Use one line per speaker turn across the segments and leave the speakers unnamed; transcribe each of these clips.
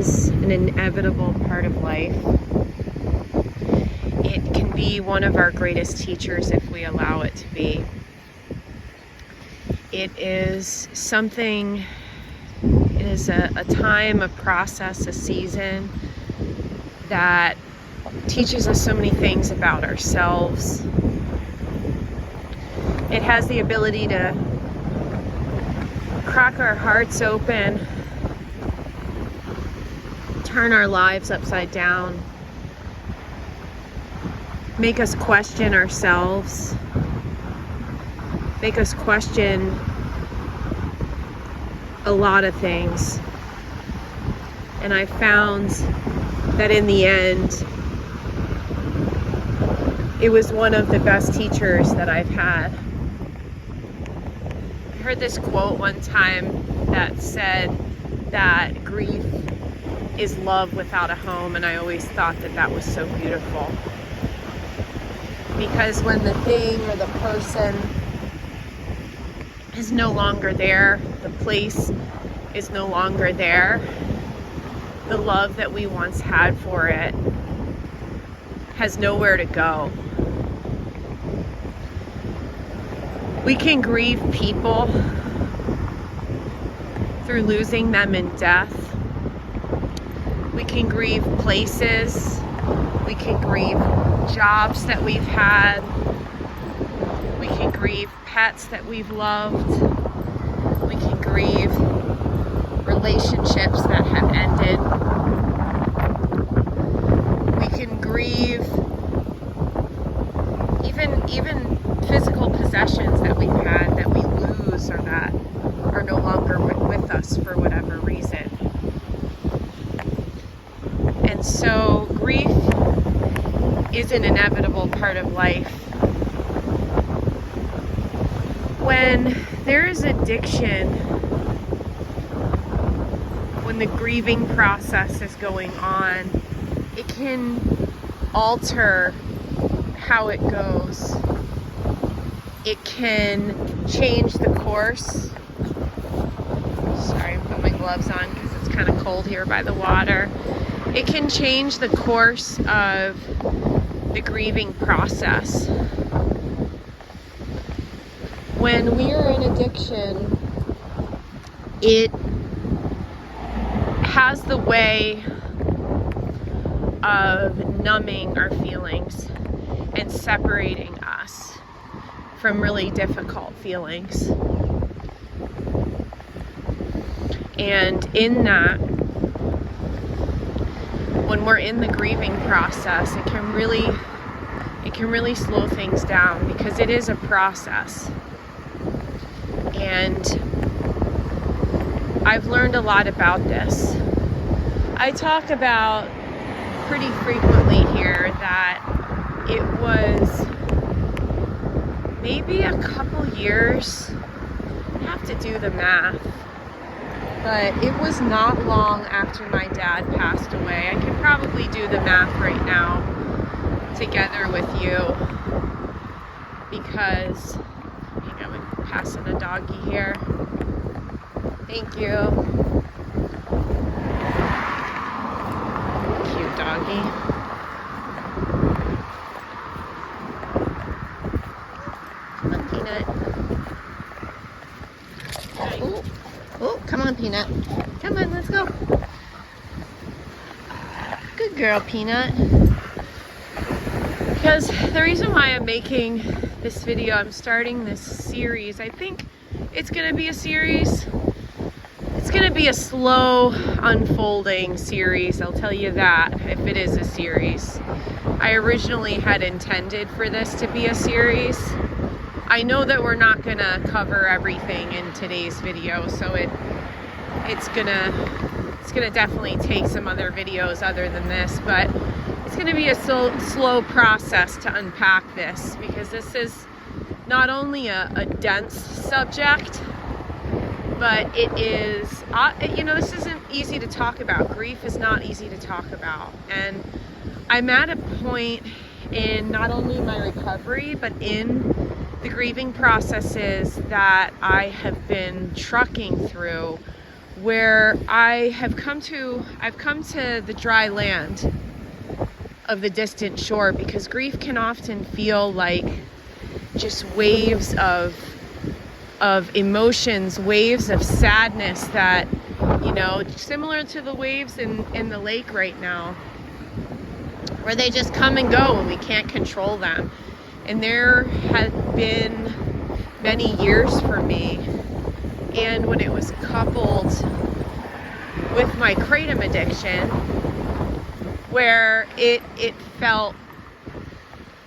is an inevitable part of life. It can be one of our greatest teachers if we allow it to be. It is something, it is a time, a process, a season that teaches us so many things about ourselves. It has the ability to crack our hearts open, turn our lives upside down, make us question ourselves, make us question a lot of things. And I found that in the end, it was one of the best teachers that I've had. I heard this quote one time that said that grief is love without a home, and I always thought that that was so beautiful. Because when the thing or the person is no longer there, the place is no longer there, the love that we once had for it has nowhere to go. We can grieve people through losing them in death. We can grieve places. We can grieve jobs that we've had. We can grieve pets that we've loved. We can grieve relationships that have ended. We can grieve even physical possessions that we've had that we lose or that are no longer with us for whatever reason. And so grief is an inevitable part of life. When there is addiction, when the grieving process is going on, it can alter how it goes. It can change the course. Sorry, I'm putting my gloves on because it's kind of cold here by the water. It can change the course of the grieving process. When we are in addiction, it has the way of numbing our feelings and separating us from really difficult feelings. And in that, when we're in the grieving process, it can really slow things down because it is a process. And I've learned a lot about this. I talk about pretty frequently here that it was maybe a couple years, I have to do the math, but it was not long after my dad passed away. I can probably do the math right now together with you because, hang on, I'm passing a doggy here. Thank you. Cute doggy. Come on, Peanut. Oh, come on, Peanut. Come on, let's go. Good girl, Peanut. Because the reason why I'm making this video, I'm starting this series. I think it's going to be a series. It's going to be a slow unfolding series, I'll tell you that, if it is a series. I originally had intended for this to be a series. I know that we're not going to cover everything in today's video, so it's gonna definitely take some other videos other than this, but it's gonna be a slow process to unpack this, because this is not only a dense subject, but it is, this isn't easy to talk about. Grief is not easy to talk about. And I'm at a point in not only my recovery, but in the grieving processes that I have been trucking through, where I've come to the dry land of the distant shore, because grief can often feel like just waves of emotions, waves of sadness that, you know, similar to the waves in the lake right now, where they just come and go and we can't control them. And there had been many years for me, and when it was coupled with my kratom addiction, where it felt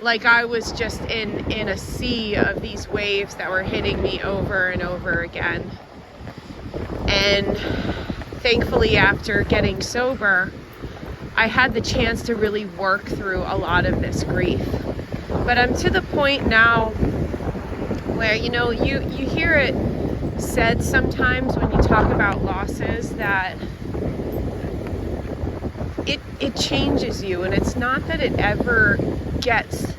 like I was just in a sea of these waves that were hitting me over and over again. And thankfully, after getting sober, I had the chance to really work through a lot of this grief. But I'm to the point now where, you know, you hear it said sometimes when you talk about losses that it changes you, and it's not that it ever gets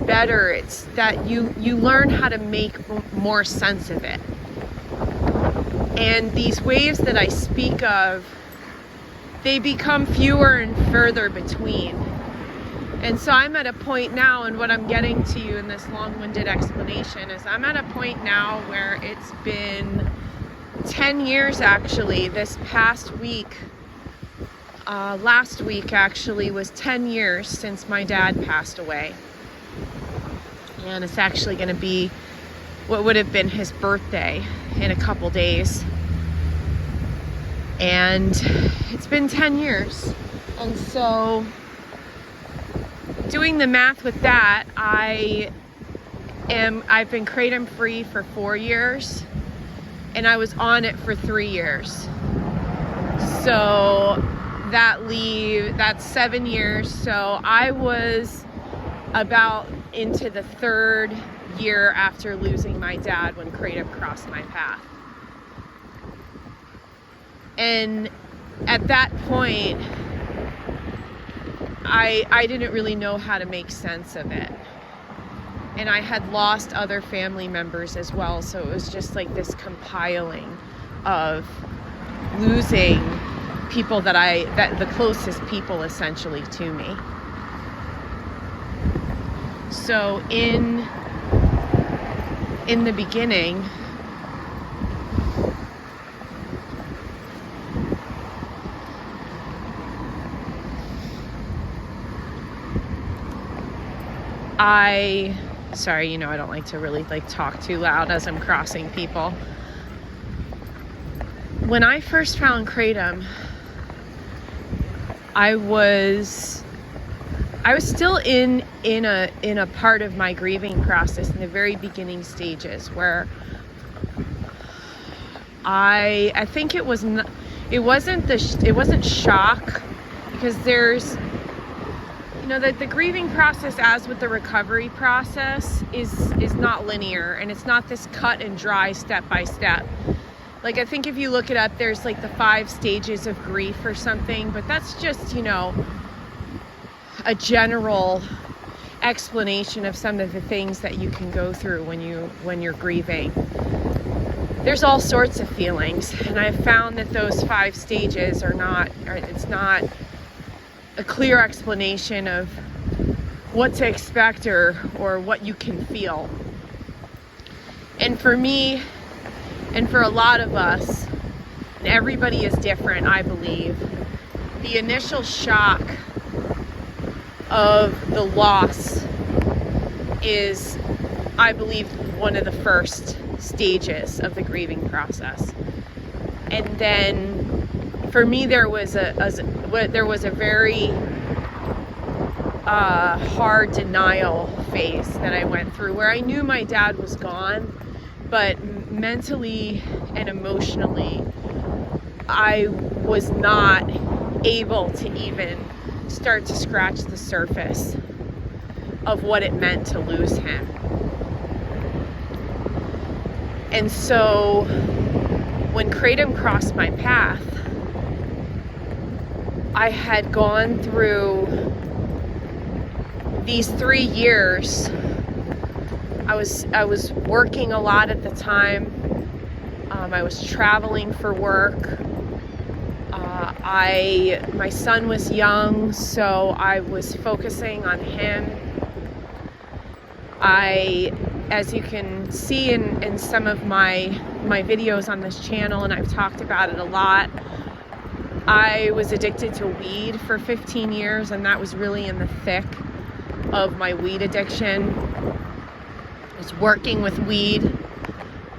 better, it's that you learn how to make more sense of it. And these waves that I speak of, they become fewer and further between. And so I'm at a point now, and what I'm getting to you in this long-winded explanation is I'm at a point now where it's been 10 years actually. This past week, last week actually, was 10 years since my dad passed away. And it's actually going to be what would have been his birthday in a couple days. And it's been 10 years. And so doing the math with that, I've been kratom free for 4 years, and I was on it for 3 years. So that's 7 years. So I was about into the 3rd year after losing my dad when kratom crossed my path. And at that point, I didn't really know how to make sense of it. And I had lost other family members as well, so it was just like this compiling of losing people that the closest people essentially to me. So in the beginning, sorry, you know, I don't like to really talk too loud as I'm crossing people. When I first found kratom, I was still in a part of my grieving process in the very beginning stages, where I think it wasn't shock, because there's, you know, that the grieving process, as with the recovery process, is not linear, and it's not this cut and dry step by step. Like, I think if you look it up, there's like the 5 stages of grief or something, but that's just, you know, a general explanation of some of the things that you can go through when you're grieving. There's all sorts of feelings, and I've found that those 5 stages it's not a clear explanation of what to expect or what you can feel. And for me, and for a lot of us, and everybody is different, I believe, the initial shock of the loss is, I believe, one of the first stages of the grieving process. And then for me, there was a very hard denial phase that I went through, where I knew my dad was gone, but mentally and emotionally, I was not able to even start to scratch the surface of what it meant to lose him. And so when kratom crossed my path, I had gone through these 3 years. I was working a lot at the time. I was traveling for work. My son was young, so I was focusing on him. As you can see in some of my videos on this channel, and I've talked about it a lot, I was addicted to weed for 15 years, and that was really in the thick of my weed addiction. I was working with weed.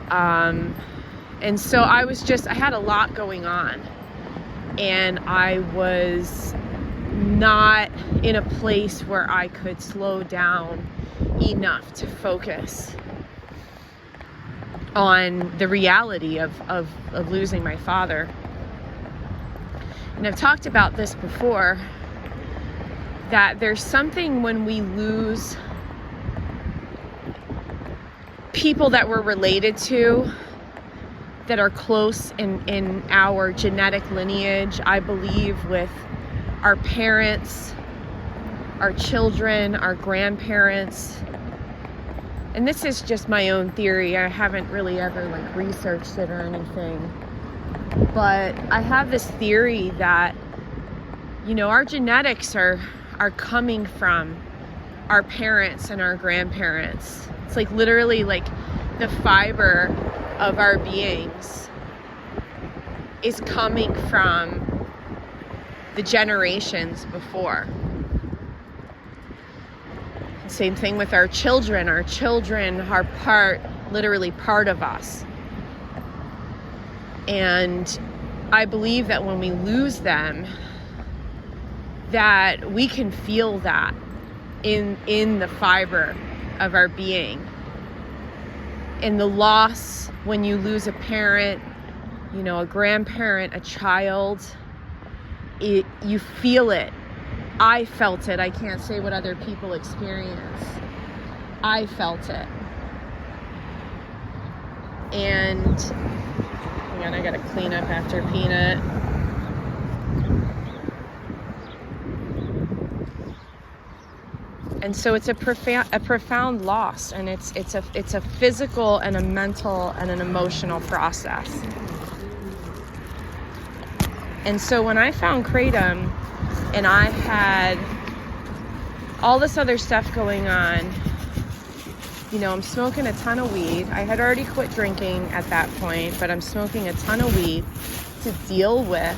And so I had a lot going on, and I was not in a place where I could slow down enough to focus on the reality of losing my father. And I've talked about this before, that there's something when we lose people that we're related to, that are close in our genetic lineage, I believe, with our parents, our children, our grandparents. And this is just my own theory. I haven't really ever researched it or anything. But I have this theory that, our genetics are coming from our parents and our grandparents. It's literally the fiber of our beings is coming from the generations before. Same thing with our children. Our children are literally part of us. And I believe that when we lose them, that we can feel that in the fiber of our being. And the loss, when you lose a parent, a grandparent, a child, you feel it. I felt it. I can't say what other people experience. I felt it. And hang on, I gotta clean up after Peanut. And so it's a profound loss, and it's a physical and a mental and an emotional process. And so when I found Kratom, and I had all this other stuff going on, I'm smoking a ton of weed. I had already quit drinking at that point, but I'm smoking a ton of weed to deal with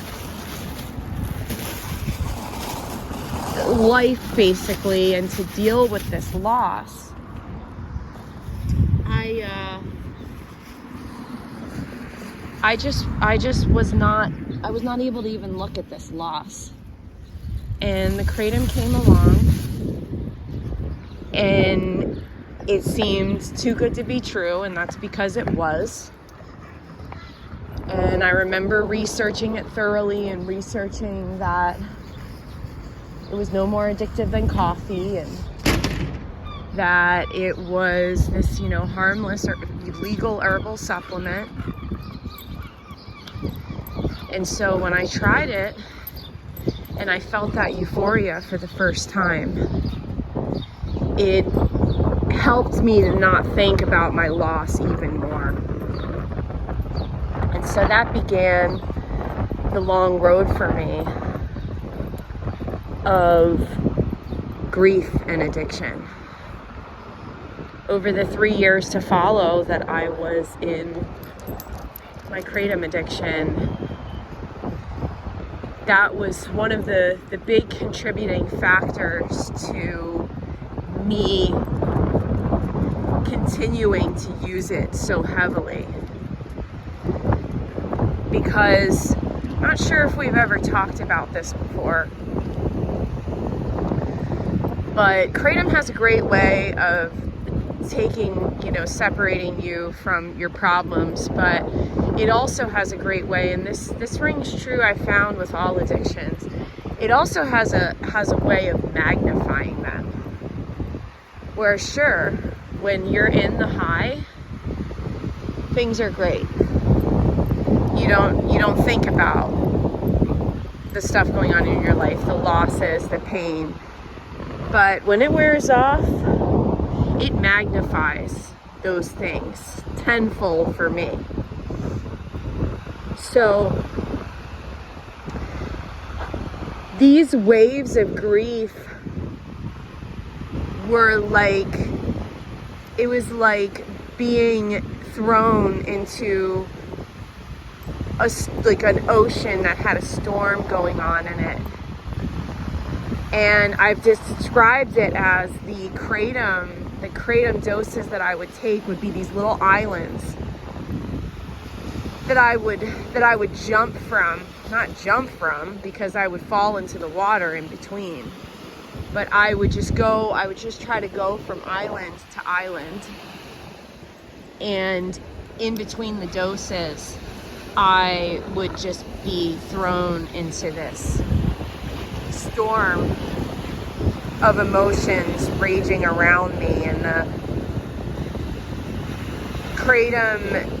life, basically, and to deal with this loss. I was not able to even look at this loss. And the Kratom came along, and it seemed too good to be true, and that's because it was. And I remember researching it thoroughly and researching that it was no more addictive than coffee, and that it was this, harmless or legal herbal supplement. And so when I tried it, and I felt that euphoria for the first time, it helped me to not think about my loss even more. And so that began the long road for me of grief and addiction. Over the 3 years to follow that I was in my Kratom addiction, that was one of the big contributing factors to me continuing to use it so heavily. Because I'm not sure if we've ever talked about this before, but Kratom has a great way of separating you from your problems, but it also has a great way, and this rings true, I found, with all addictions. It also has a way of magnifying them. Where sure, when you're in the high, things are great. You don't think about the stuff going on in your life, the losses, the pain. But when it wears off, it magnifies those things tenfold for me. So these waves of grief were like, it was like being thrown into like an ocean that had a storm going on in it. And I've described it as the kratom doses that I would take would be these little islands that I would jump from, not jump from because I would fall into the water in between, but I would just try to go from island to island, and in between the doses I would just be thrown into this storm of emotions raging around me, and the kratom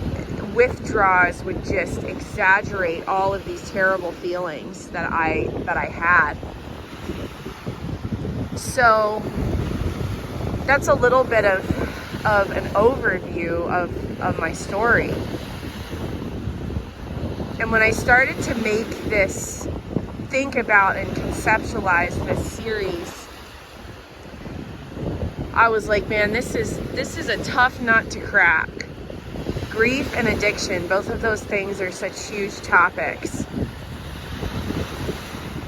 withdrawals would just exaggerate all of these terrible feelings that I had. So that's a little bit of an overview of my story. And when I started to think about and conceptualize this series, I was like, man, this is a tough nut to crack. Grief and addiction, both of those things are such huge topics.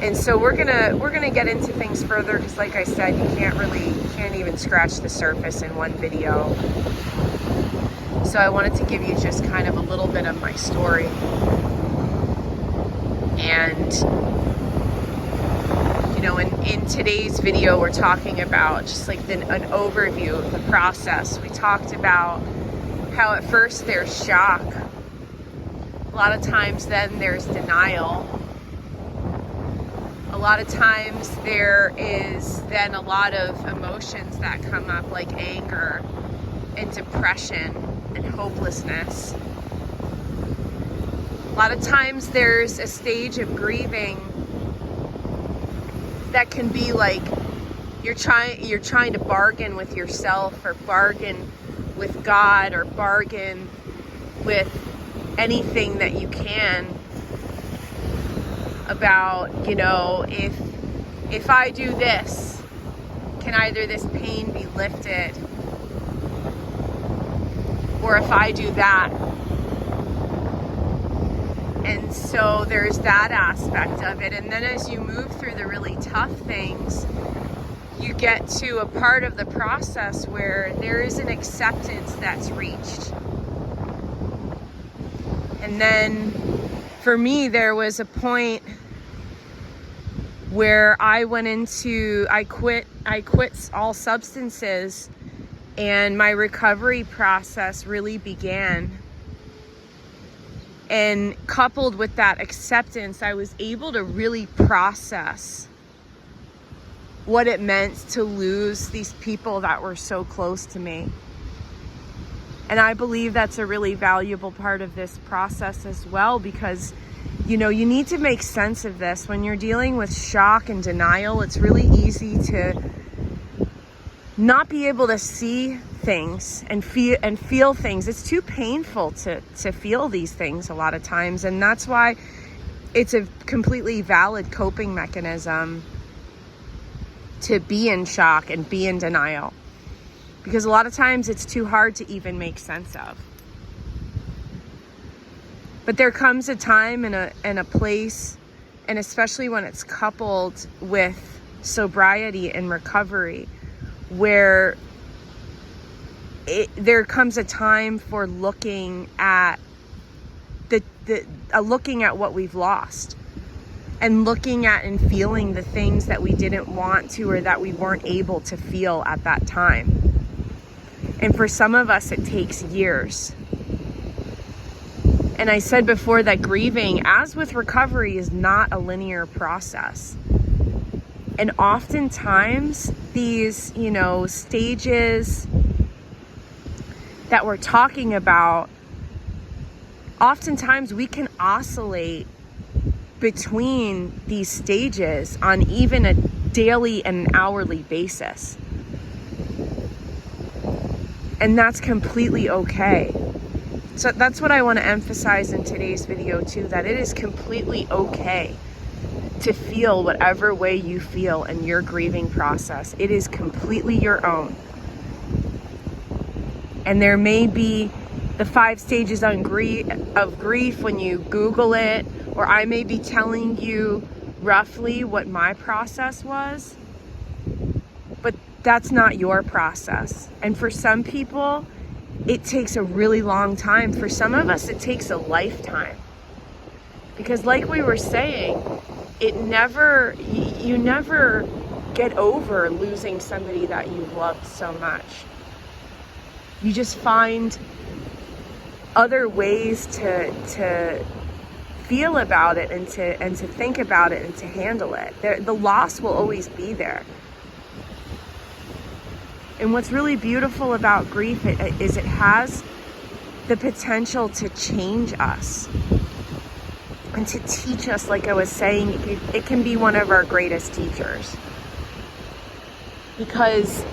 And so we're gonna get into things further, because like I said, you can't even scratch the surface in one video. So I wanted to give you just kind of a little bit of my story. And you know, in today's video, we're talking about just like an overview of the process. We talked about how at first there's shock. A lot of times then there's denial. A lot of times there is then a lot of emotions that come up, like anger and depression and hopelessness. A lot of times there's a stage of grieving that can be like you're trying to bargain with yourself, or bargain with God, or bargain with anything that you can about, you know, if I do this, can either this pain be lifted, or if I do that. And so there's that aspect of it. And then as you move through the really tough things, you get to a part of the process where there is an acceptance that's reached. And then for me, there was a point where I quit all substances, and my recovery process really began. And coupled with that acceptance, I was able to really process what it meant to lose these people that were so close to me. And I believe that's a really valuable part of this process as well, because, you know, you need to make sense of this. When you're dealing with shock and denial, it's really easy to not be able to see things and feel things. It's too painful to feel these things a lot of times, and that's why it's a completely valid coping mechanism to be in shock and be in denial, because a lot of times it's too hard to even make sense of. But there comes a time and a place, and especially when it's coupled with sobriety and recovery, where there comes a time for looking at looking at what we've lost, and looking at and feeling the things that we didn't want to, or that we weren't able to feel at that time. And for some of us, it takes years. And I said before that grieving, as with recovery, is not a linear process. And oftentimes these, you know, stages that we're talking about, oftentimes we can oscillate between these stages on even a daily and hourly basis. And that's completely okay. So that's what I want to emphasize in today's video too, that it is completely okay to feel whatever way you feel in your grieving process. It is completely your own. And there may be the 5 stages of grief when you Google it, or I may be telling you roughly what my process was, but that's not your process. And for some people, it takes a really long time. For some of us, it takes a lifetime. Because like we were saying, you never get over losing somebody that you've loved so much. You just find other ways to feel about it and to think about it and to handle it. The loss will always be there. And what's really beautiful about grief is it has the potential to change us and to teach us. Like I was saying, it can be one of our greatest teachers, because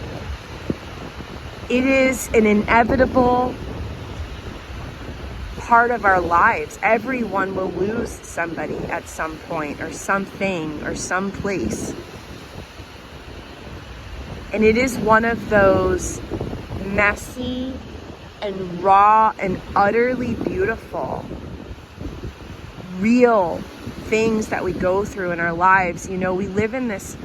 it is an inevitable part of our lives. Everyone will lose somebody at some point, or something, or some place. And it is one of those messy and raw and utterly beautiful, real things that we go through in our lives. You know, we live in this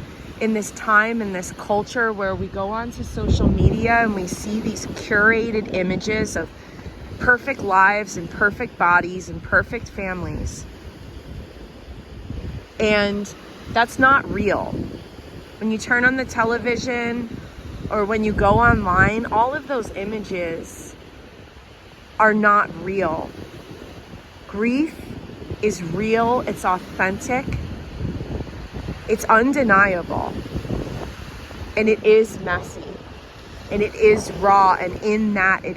time, in this culture where we go onto social media and we see these curated images of perfect lives and perfect bodies and perfect families. And that's not real. When you turn on the television or when you go online, all of those images are not real. Grief is real, it's authentic, it's undeniable, and it is messy, and it is raw, and in that it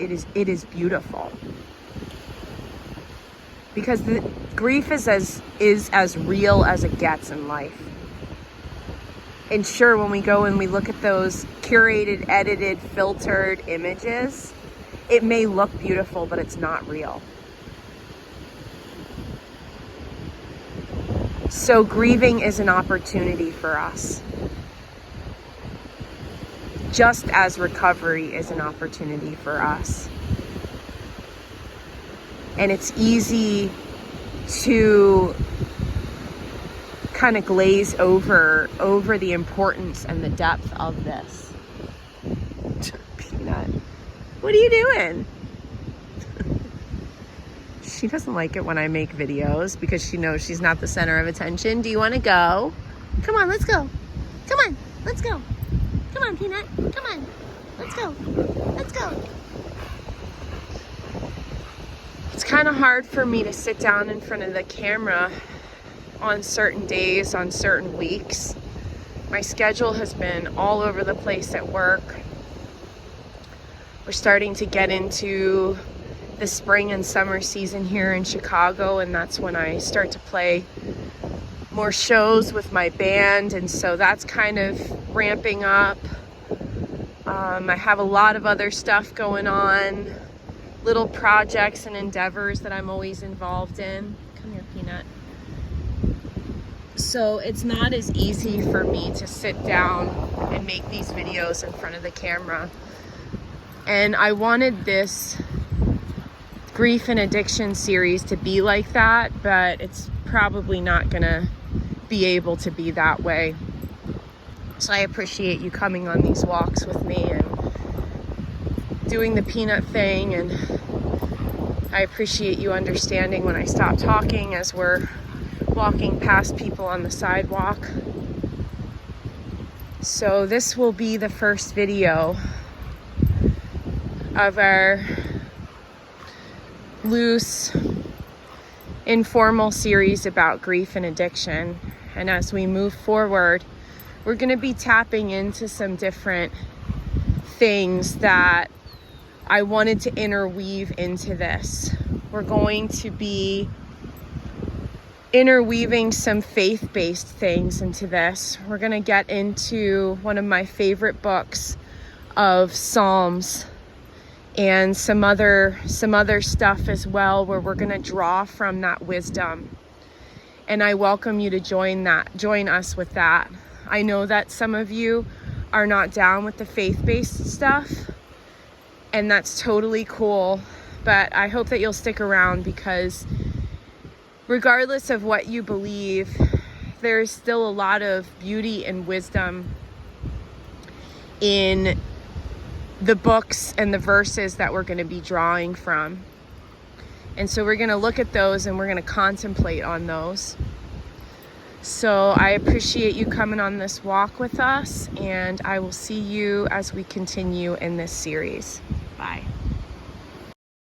is beautiful. Because the grief is as real as it gets in life. And sure, when we go and we look at those curated, edited, filtered images, it may look beautiful, but it's not real. So grieving is an opportunity for us, just as recovery is an opportunity for us. And it's easy to kind of glaze over the importance and the depth of this. Peanut, what are you doing? She doesn't like it when I make videos because she knows she's not the center of attention. Do you want to go? Come on, let's go. Come on, let's go. Come on, Peanut. Come on. Let's go. Let's go. It's kind of hard for me to sit down in front of the camera on certain days, on certain weeks. My schedule has been all over the place at work. We're starting to get into the spring and summer season here in Chicago, and that's when I start to play more shows with my band, and so that's kind of ramping up. I have a lot of other stuff going on, little projects and endeavors that I'm always involved in. Come here, Peanut. So it's not as easy for me to sit down and make these videos in front of the camera. And I wanted this grief and addiction series to be like that, but it's probably not gonna be able to be that way. So I appreciate you coming on these walks with me and doing the Peanut thing, and I appreciate you understanding when I stop talking as we're walking past people on the sidewalk. So this will be the first video of our loose, informal series about grief and addiction. And as we move forward, we're going to be tapping into some different things that I wanted to interweave into this. We're going to be interweaving some faith-based things into this. We're going to get into one of my favorite books of Psalms and some other stuff as well, where we're going to draw from that wisdom. And I welcome you to join us with that. I know that some of you are not down with the faith-based stuff, and that's totally cool, but I hope that you'll stick around, because regardless of what you believe, there's still a lot of beauty and wisdom in the books and the verses that we're going to be drawing from. And so we're going to look at those and we're going to contemplate on those. So I appreciate you coming on this walk with us, and I will see you as we continue in this series.